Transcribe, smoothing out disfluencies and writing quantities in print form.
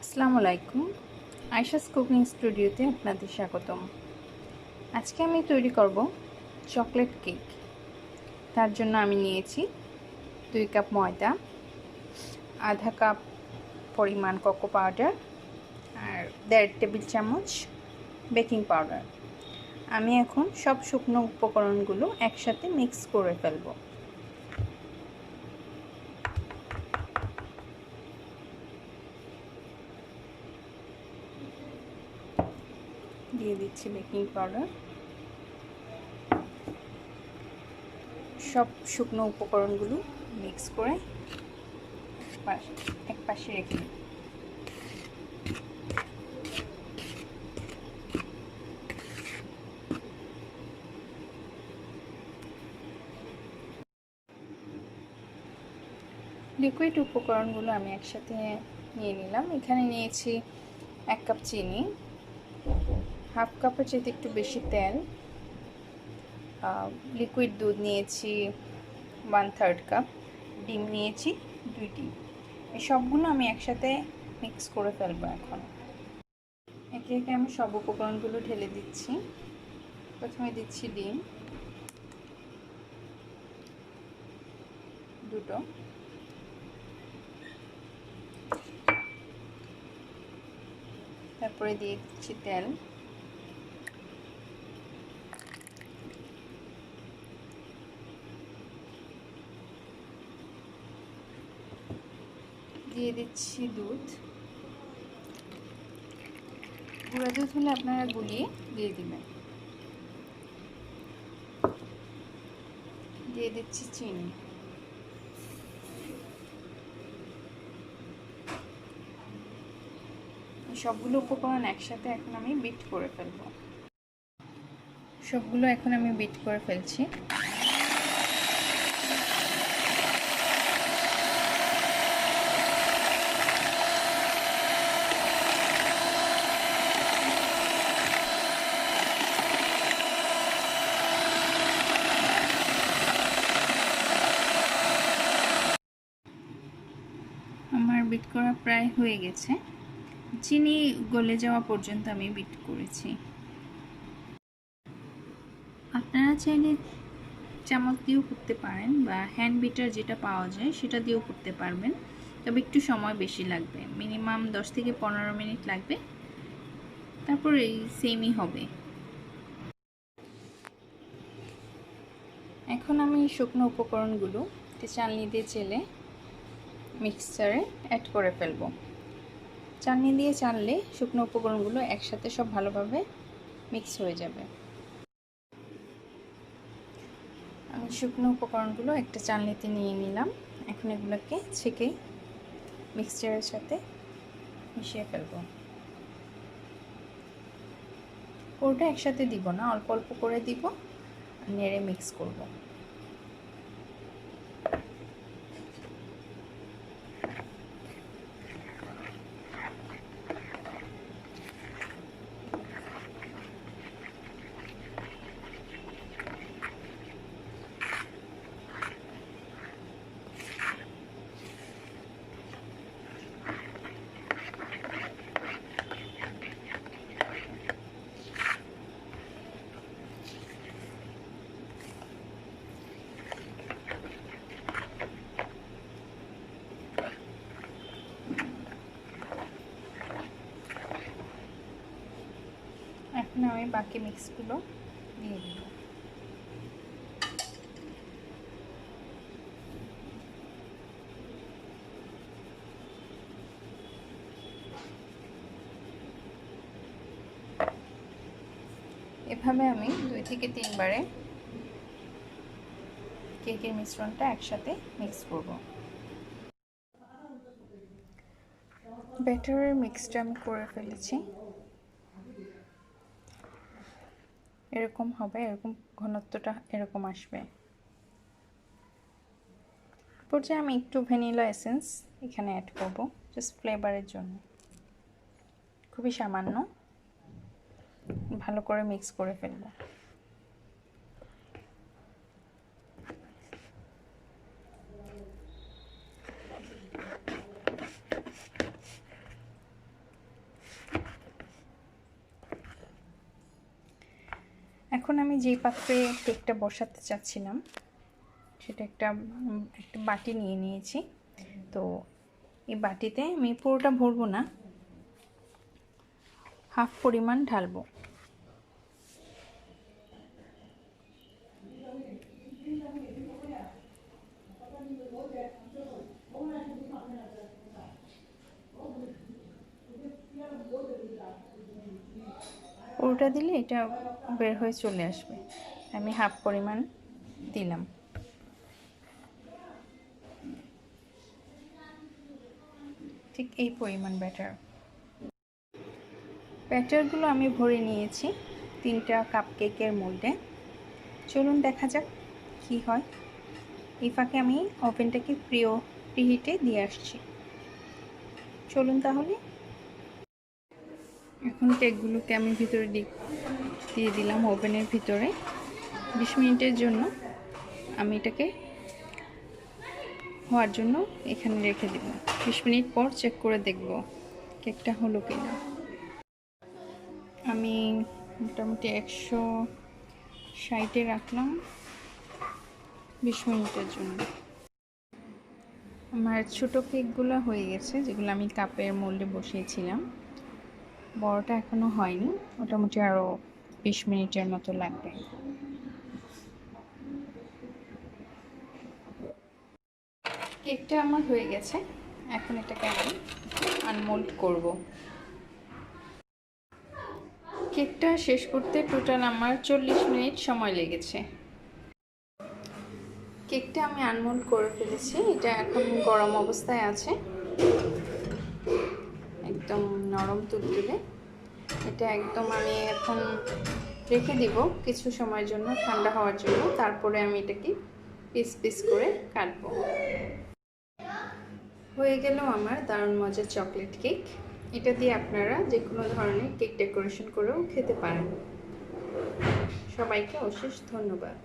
আসসালামু আলাইকুম। আয়েশাস কুকিং স্টুডিওতে আপনাদের স্বাগতম। আজকে আমি তৈরি করব চকলেট কেক। তার জন্য আমি নিয়েছি 2 কাপ ময়দা, আধা কাপ পরিমাণ কোকো পাউডার আর 1.5 টেবিল চামচ বেকিং পাউডার। আমি এখন সব শুকনো উপকরণগুলো একসাথে মিক্স করে ফেলবো। দিয়ে দিচ্ছি বেকিং পাউডার। সব শুকনো উপকরণগুলো মিক্স করে এক পাশে রেখে দিই। লিকুইড উপকরণগুলো আমি একসাথে নিয়ে নিলাম। এখানে নিয়েছি 1 কাপ চিনি, হাফ কাপের চেয়ে একটু বেশি তেল, লিকুইড দুধ নিয়েছি 1/3 কাপ, ডিম নিয়েছি 2টি। এই সবগুলো আমি একসাথে মিক্স করে ফেলবো। এখন একে একে আমি সব উপকরণগুলো ঢেলে দিচ্ছি। প্রথমে দিচ্ছি ডিম 2টো, তারপরে দিয়ে দিচ্ছি তেল, দিয়ে দিচ্ছি দুধ। গুঁড়া দুধ হলে আপনারা গুলিয়ে দিয়ে দিবেন। দিয়ে দিচ্ছি চিনি। সবগুলো উপকরণ একসাথে এখন আমি বিট করে ফেলবো। সবগুলো এখন আমি বিট করে ফেলছি। আমার বিট করা প্রায় হয়ে গেছে। চিনি গলে যাওয়া পর্যন্ত আমি বিট করেছি। আপনারা চাইলে চামচ দিয়েও করতে পারেন বা হ্যান্ড বিটার যেটা পাওয়া যায় সেটা দিয়েও করতে পারবেন, তবে একটু সময় বেশি লাগবে। মিনিমাম 10 থেকে 15 মিনিট লাগবে, তারপর এই সেমই হবে। এখন আমি শুকনো উপকরণগুলো চালনি দিয়ে চেলে মিক্সচারে অ্যাড করে ফেলবো। চালনি দিয়ে চাললে শুকনো উপকরণগুলো একসাথে সব ভালোভাবে মিক্স হয়ে যাবে। আমি শুকনো উপকরণগুলো একটা চালনিতে নিয়ে নিলাম। এখন এগুলোকে ছেঁকে মিক্সচারের সাথে মিশিয়ে ফেলবো। পুরোটা একসাথে দিব না, অল্প অল্প করে দিব, নেড়ে মিক্স করব। এখন আমি বাকি মিক্সগুলো দিয়ে দিব। এভাবে আমি 2 থেকে 3 বারে কেকের মিশ্রণটা একসাথে মিক্স করব। ব্যাটারের মিক্সটা আমি করে ফেলেছি। এরকম হবে, এরকম ঘনত্বটা এরকম আসবে। পর্যায়ে আমি একটু ভ্যানিলা এসেন্স এখানে অ্যাড করব, জাস্ট ফ্লেভারের জন্য। খুবই সামান্য। ভালো করে মিক্স করে ফেলব। এখন আমি যে পাত্রে কেকটা বসাতে চাচ্ছিলাম সেটা একটা বাটি নিয়ে নিয়েছি। তো এই বাটিতে আমি পুরোটা ভরবো না, হাফ পরিমাণ ঢালবো। পুরোটা দিলে এটা বের হয়ে চলে আসবে, আমি হাফ পরিমাণ দিলাম। ঠিক এই পরিমাণ ব্যাটারগুলো আমি ভরে নিয়েছি 3টা কাপ কেকের মোল্ডে। চলুন দেখা যাক কি হয়। এই ফাঁকে আমি ওভেনটাকে প্রিহিটে দিয়ে আসছি। চলুন তাহলে। এখন কেকগুলোকে আমি ভিতরে দিয়ে দিলাম ওভেনের ভিতরে 20 মিনিটের জন্য। আমি এটাকে হওয়ার জন্য এখানে রেখে দেব। 20 মিনিট পর চেক করে দেখব কেকটা হলো কিনা। আমি মোটামুটি 160-এ রাখলাম 20 মিনিটের জন্য। আমার ছোটো কেকগুলো হয়ে গেছে, যেগুলো আমি কাপের মোল্ডে বসিয়েছিলাম। বড়টা এখনো হয়নি, মোটামুটি আরও 20 মিনিটের মতো লাগবে। কেকটা আমার হয়ে গেছে, এখন এটাকে আমি আনমোল্ড করব। কেকটা শেষ করতে টোটাল আমার 40 মিনিট সময় লেগেছে। কেকটা আমি আনমোল্ড করে ফেলেছি, এটা এখন গরম অবস্থায় আছে, একদম নরম তুলতুলে। এটা একদম আমি এখন রেখে দিব কিছু সময়ের জন্য ঠান্ডা হওয়ার জন্য, তারপরে আমি এটাকে পিস পিস করে কাটবো। হয়ে গেল আমার দারুণ মজার চকলেট কেক। এটা দিয়ে আপনারা যে কোনো ধরনের কেক ডেকোরেশন করেও খেতে পারেন। সবাইকে অশেষ ধন্যবাদ।